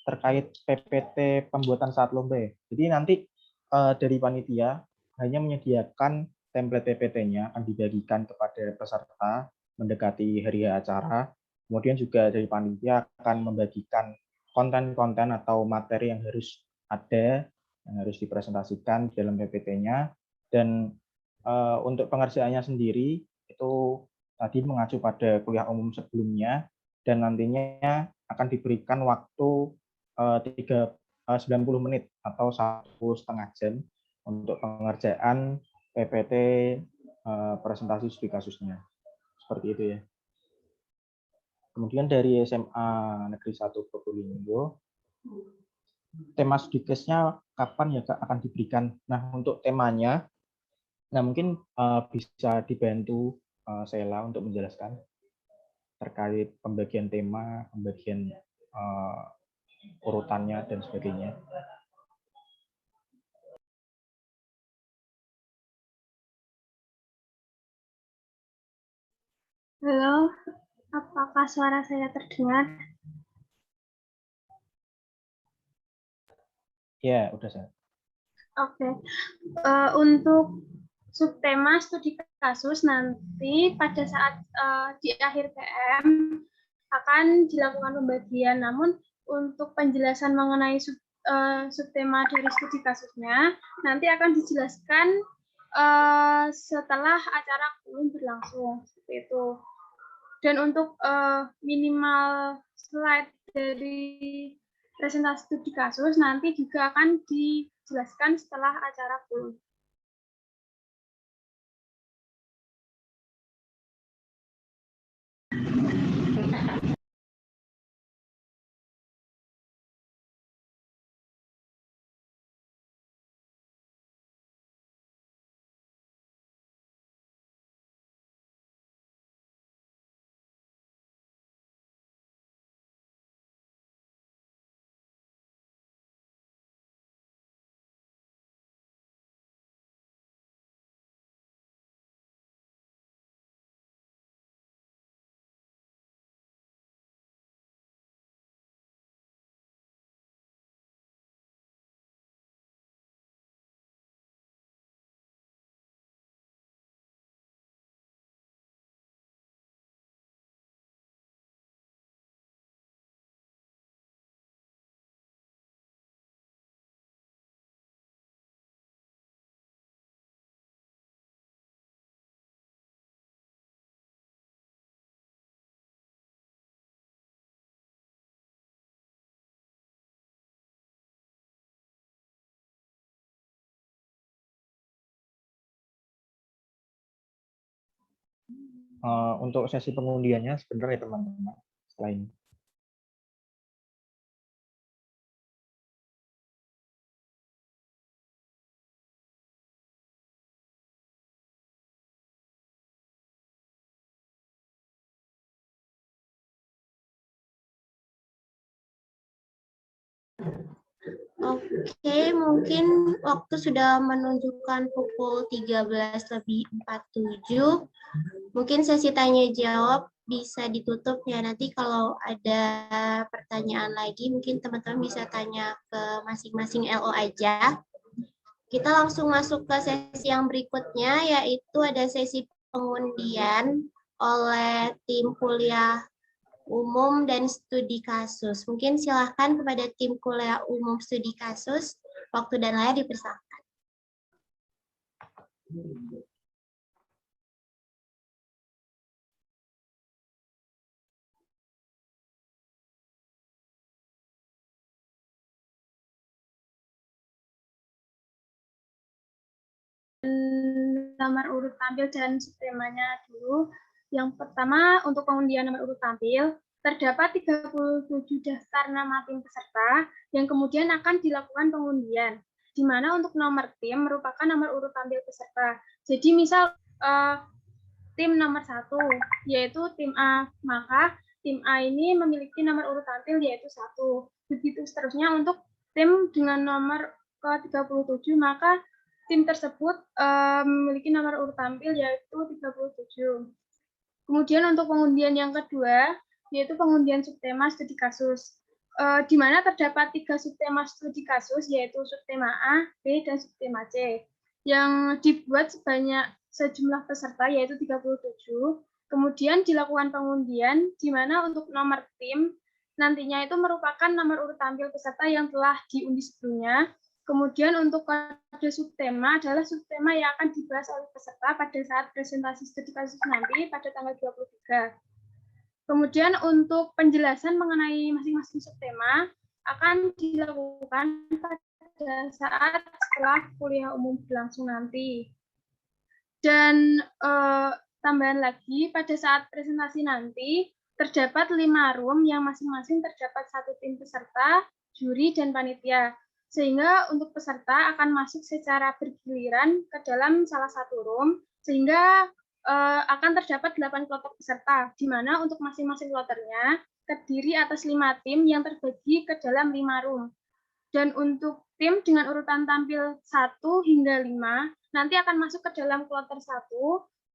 terkait PPT pembuatan saat lomba ya. Jadi nanti dari panitia hanya menyediakan template PPT-nya akan dibagikan kepada peserta mendekati hari acara. Kemudian juga dari panitia akan membagikan konten-konten atau materi yang harus ada, yang harus dipresentasikan dalam PPT-nya. Dan untuk pengerjaannya sendiri itu tadi mengacu pada kuliah umum sebelumnya dan nantinya akan diberikan waktu 90 menit atau 1,5 jam untuk pengerjaan PPT presentasi studi kasusnya. Seperti itu ya. Kemudian dari SMA Negeri 1 Probolinggo, tema studi case-nya kapan ya Kak akan diberikan? Nah, untuk temanya, mungkin bisa dibantu Sheila untuk menjelaskan terkait pembagian tema, pembagian urutannya dan sebagainya. Halo, apakah suara saya terdengar? Ya, udah saya. Oke. Untuk subtema studi kasus nanti pada saat di akhir PM akan dilakukan pembagian. Namun untuk penjelasan mengenai subtema dari studi kasusnya nanti akan dijelaskan setelah acara kulum berlangsung seperti itu. Dan untuk minimal slide dari presentasi studi kasus nanti juga akan dijelaskan setelah acara kulum. Untuk sesi pengundiannya sebenarnya teman-teman selain Oke, mungkin waktu sudah menunjukkan pukul 13:47. Mungkin sesi tanya jawab bisa ditutup ya. Nanti kalau ada pertanyaan lagi, mungkin teman-teman bisa tanya ke masing-masing LO aja. Kita langsung masuk ke sesi yang berikutnya, yaitu ada sesi pengundian oleh tim kuliah umum dan studi kasus. Mungkin silahkan kepada tim kuliah umum studi kasus, waktu dan layar dipersilakan. Nomor urut tampil dan subtemanya dulu. Yang pertama, untuk pengundian nomor urut tampil, terdapat 37 daftar nama tim peserta yang kemudian akan dilakukan pengundian, di mana untuk nomor tim merupakan nomor urut tampil peserta. Jadi misal tim nomor 1, yaitu tim A, maka tim A ini memiliki nomor urut tampil yaitu 1. Begitu seterusnya untuk tim dengan nomor ke-37, maka tim tersebut memiliki nomor urut tampil yaitu 37. Kemudian untuk pengundian yang kedua, yaitu pengundian subtema studi kasus, di mana terdapat 3 subtema studi kasus, yaitu subtema A, B, dan subtema C, yang dibuat sebanyak sejumlah peserta, yaitu 37. Kemudian dilakukan pengundian, di mana untuk nomor tim, nantinya itu merupakan nomor urut tampil peserta yang telah diundi sebelumnya. Kemudian untuk kode subtema adalah subtema yang akan dibahas oleh peserta pada saat presentasi studi kasus nanti pada tanggal 23. Kemudian untuk penjelasan mengenai masing-masing subtema akan dilakukan pada saat setelah kuliah umum berlangsung nanti. Dan tambahan lagi, pada saat presentasi nanti terdapat 5 room yang masing-masing terdapat 1 tim peserta, juri, dan panitia. Sehingga untuk peserta akan masuk secara bergiliran ke dalam salah satu room, sehingga akan terdapat 8 kloter peserta, di mana untuk masing-masing kloternya terdiri atas 5 tim yang terbagi ke dalam 5 room. Dan untuk tim dengan urutan tampil 1 hingga 5, nanti akan masuk ke dalam kloter 1.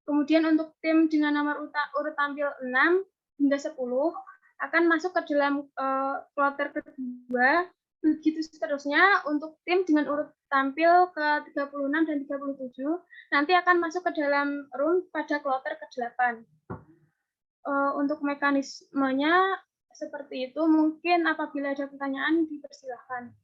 Kemudian untuk tim dengan nomor urut tampil 6 hingga 10, akan masuk ke dalam kloter kedua. Begitu seterusnya untuk tim dengan urut tampil ke 36 dan 37 nanti akan masuk ke dalam room pada kloter ke-8. Untuk mekanismenya seperti itu, mungkin apabila ada pertanyaan dipersilahkan.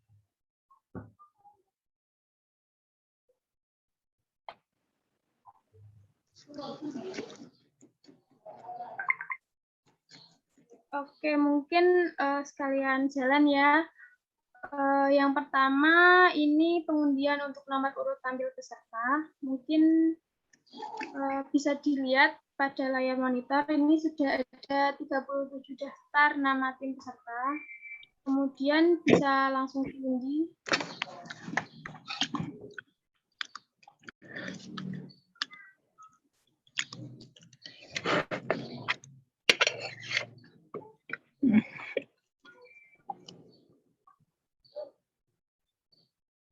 Oke, mungkin sekalian jalan ya. Yang pertama ini pengundian untuk nomor urut tampil peserta. Mungkin bisa dilihat pada layar monitor ini sudah ada 37 daftar nama tim peserta. Kemudian bisa langsung diundi.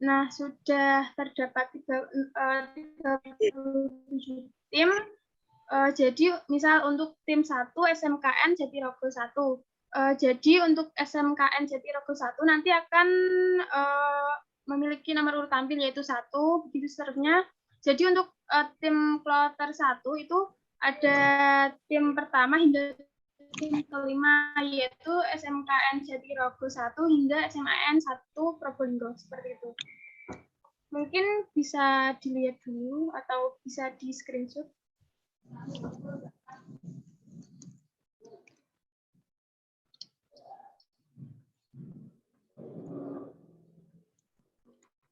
Nah, sudah terdapat 37 tim. Jadi, misal untuk tim 1 SMKN Jatirogo 1. Jadi, untuk SMKN Jatirogo 1 nanti akan memiliki nomor urut tampil yaitu 1, begitu seterusnya. Jadi, untuk tim kloter 1 itu ada tim pertama hingga tim kelima, yaitu SMKN Jatirogo 1 hingga SMAN 1 Probolinggo, seperti itu. Mungkin bisa dilihat dulu atau bisa di screenshot.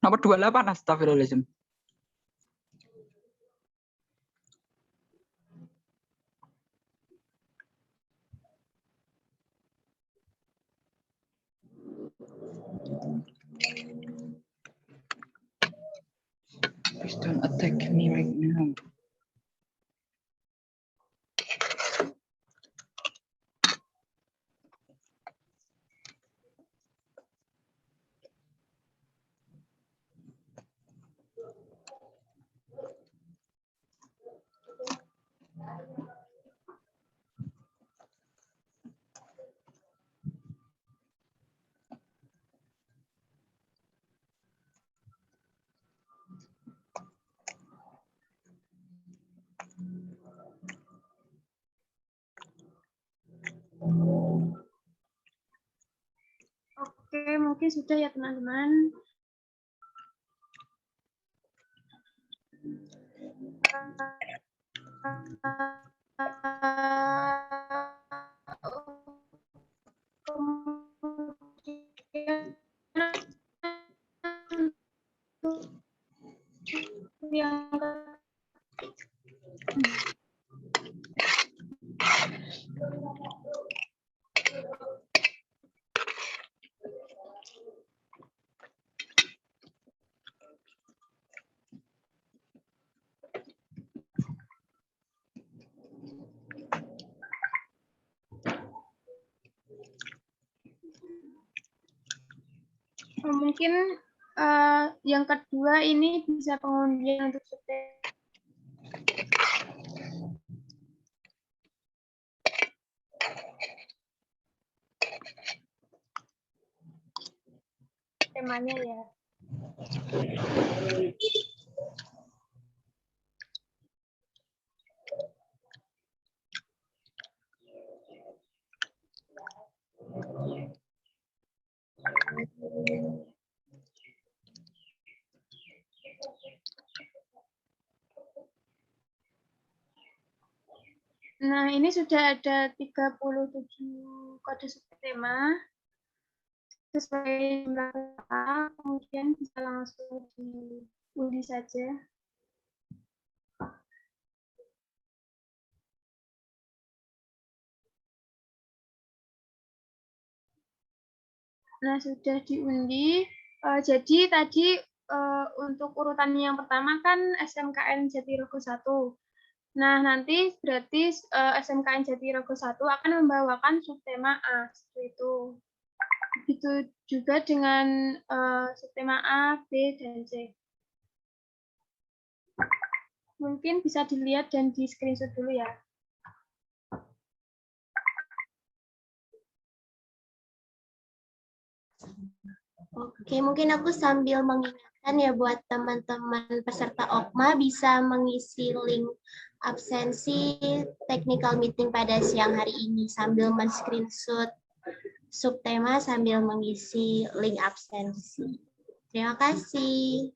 Nomor 28, astagfirullahaladzim. Please don't attack me right now. mungkin sudah ya teman-teman. Yang mungkin yang kedua ini bisa pengundian untuk temanya ya. Nah, ini sudah ada 37 kode subtema sesuai jumlah kata, kemudian bisa langsung diundi saja. Nah, sudah diundi. Jadi tadi untuk urutan yang pertama kan SMKN Jatirogo 1. Nah, nanti berarti SMKN Jatirogo 1 akan membawakan subtema A, seperti itu. Begitu juga dengan subtema A, B, dan C. Mungkin bisa dilihat dan di screenshot dulu ya. Oke, mungkin aku sambil mengingatkan ya buat teman-teman peserta OKMA bisa mengisi link absensi technical meeting pada siang hari ini sambil men-screenshot subtema sambil mengisi link absensi. Terima kasih.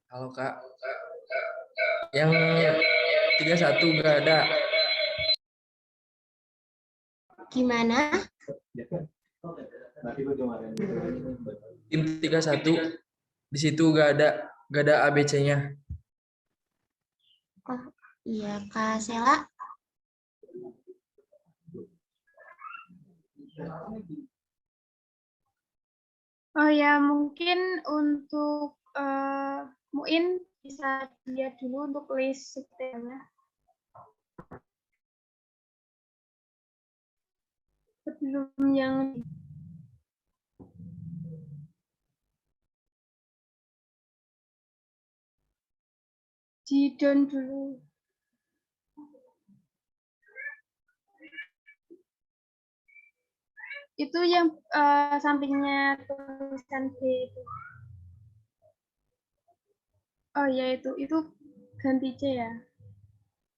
Halo Kak, yang 31 nggak ada. Gimana? Tim 31 di situ nggak ada ABC-nya. Oh, iya, Kak Sela. Oh ya, mungkin untuk Muin bisa lihat dulu untuk list subtema. Sebelum yang di down dulu. Itu yang sampingnya tulisan B itu. Oh ya itu ganti C ya.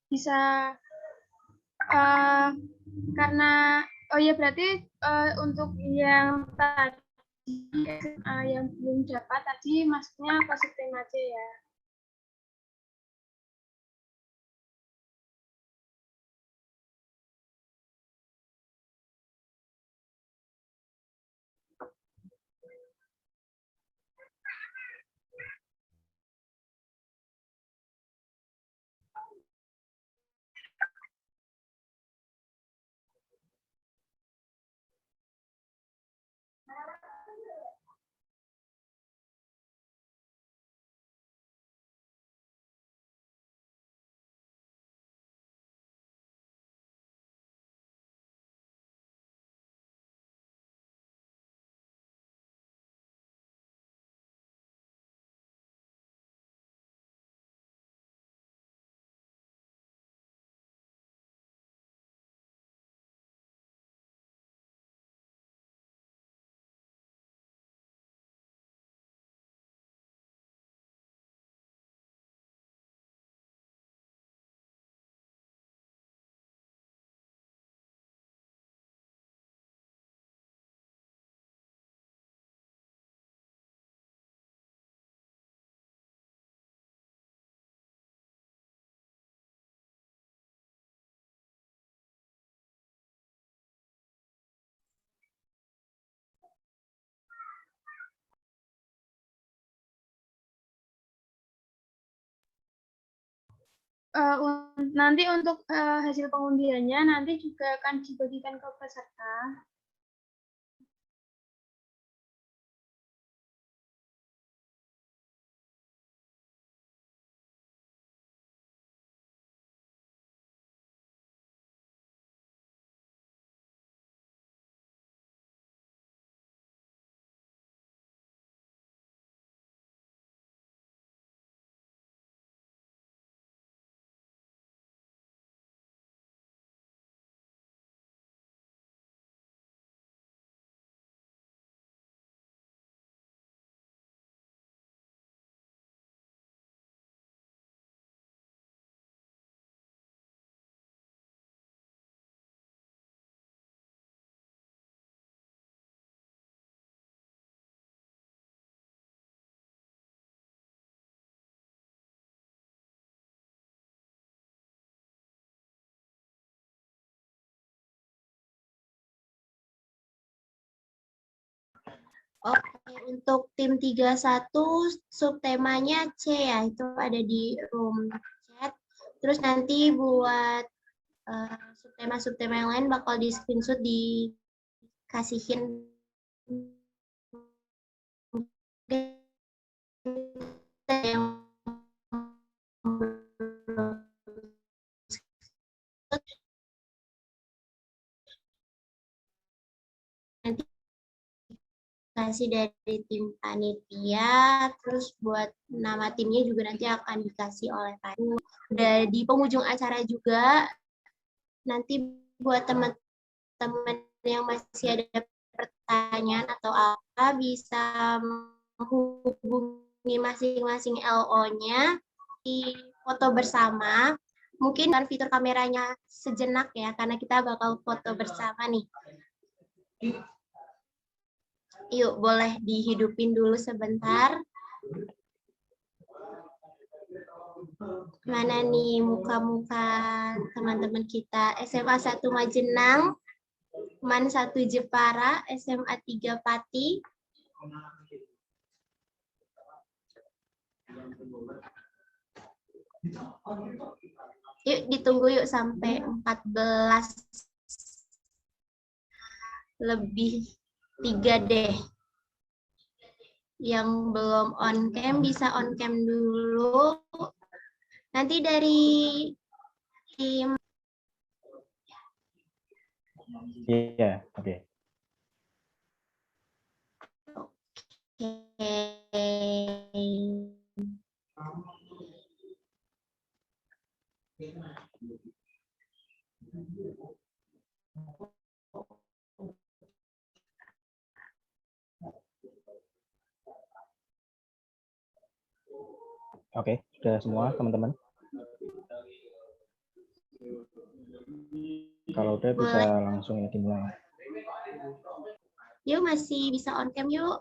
Bisa karena oh ya berarti untuk yang tadi yang belum dapat tadi masuknya ke subtema C ya. Nanti untuk hasil pengundiannya nanti juga akan dibagikan ke peserta. Oke, untuk tim 31 subtemanya C ya, itu ada di room chat. Terus nanti buat subtema-subtema yang lain bakal di screenshot dikasihin yang nanti kasih dari tim panitia, terus buat nama timnya juga nanti akan dikasih oleh panitia. Udah di penghujung acara juga, nanti buat teman-teman yang masih ada pertanyaan atau apa bisa menghubungi masing-masing LO-nya di foto bersama. Mungkin kan fitur kameranya sejenak ya, karena kita bakal foto bersama nih. Yuk, boleh dihidupin dulu sebentar. Mana nih muka-muka teman-teman kita? SMA 1 Majenang, MAN 1 Jepara, SMA 3 Pati. Yuk ditunggu yuk sampai 14 lebih 3 deh. Yang belum on cam bisa on cam dulu. Nanti dari tim. Iya, oke. Oke, sudah semua teman-teman. Kalau udah bisa Boleh. langsung ya dimulai. Yuk masih bisa on cam yuk.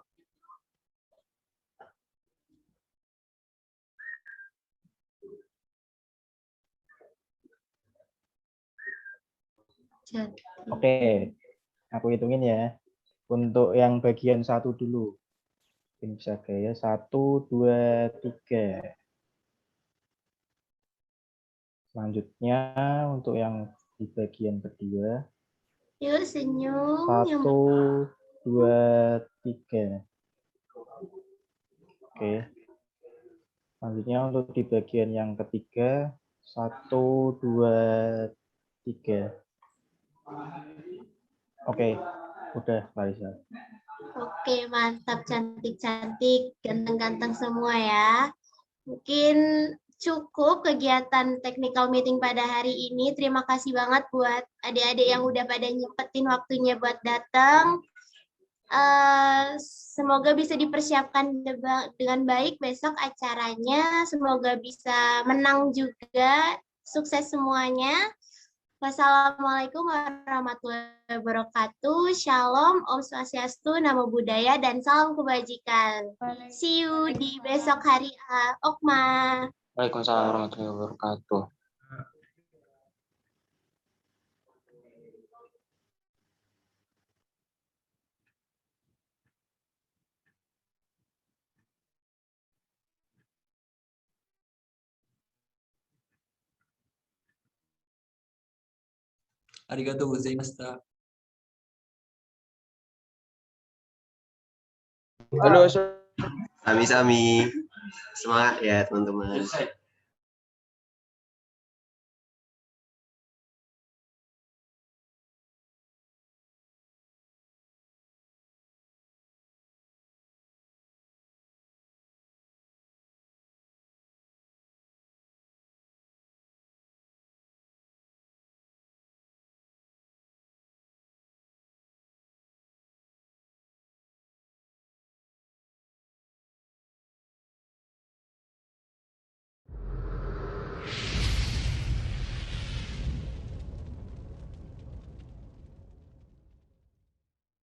Oke, aku hitungin ya. Untuk yang bagian satu dulu. Tim jaga ya, 1, 2, 3. Selanjutnya untuk yang di bagian kedua. Yuk senyum. 1, 2, 3. Oke. Selanjutnya untuk di bagian yang ketiga. 1, 2, 3. Oke, udah Larissa. Oke, mantap, cantik-cantik, ganteng-ganteng semua ya. Mungkin cukup kegiatan technical meeting pada hari ini. Terima kasih banget buat adik-adik yang udah pada nyempetin waktunya buat datang. Semoga bisa dipersiapkan dengan baik besok acaranya. Semoga bisa menang juga. Sukses semuanya. Wassalamualaikum warahmatullahi wabarakatuh. Shalom, Om Swastiastu, Namo Buddhaya, dan salam kebajikan. See you di besok hari Okma. Waalaikumsalam warahmatullahi wabarakatuh. Arigatou gozaimashita. Halo, Sami-sami. Semangat ya teman-teman.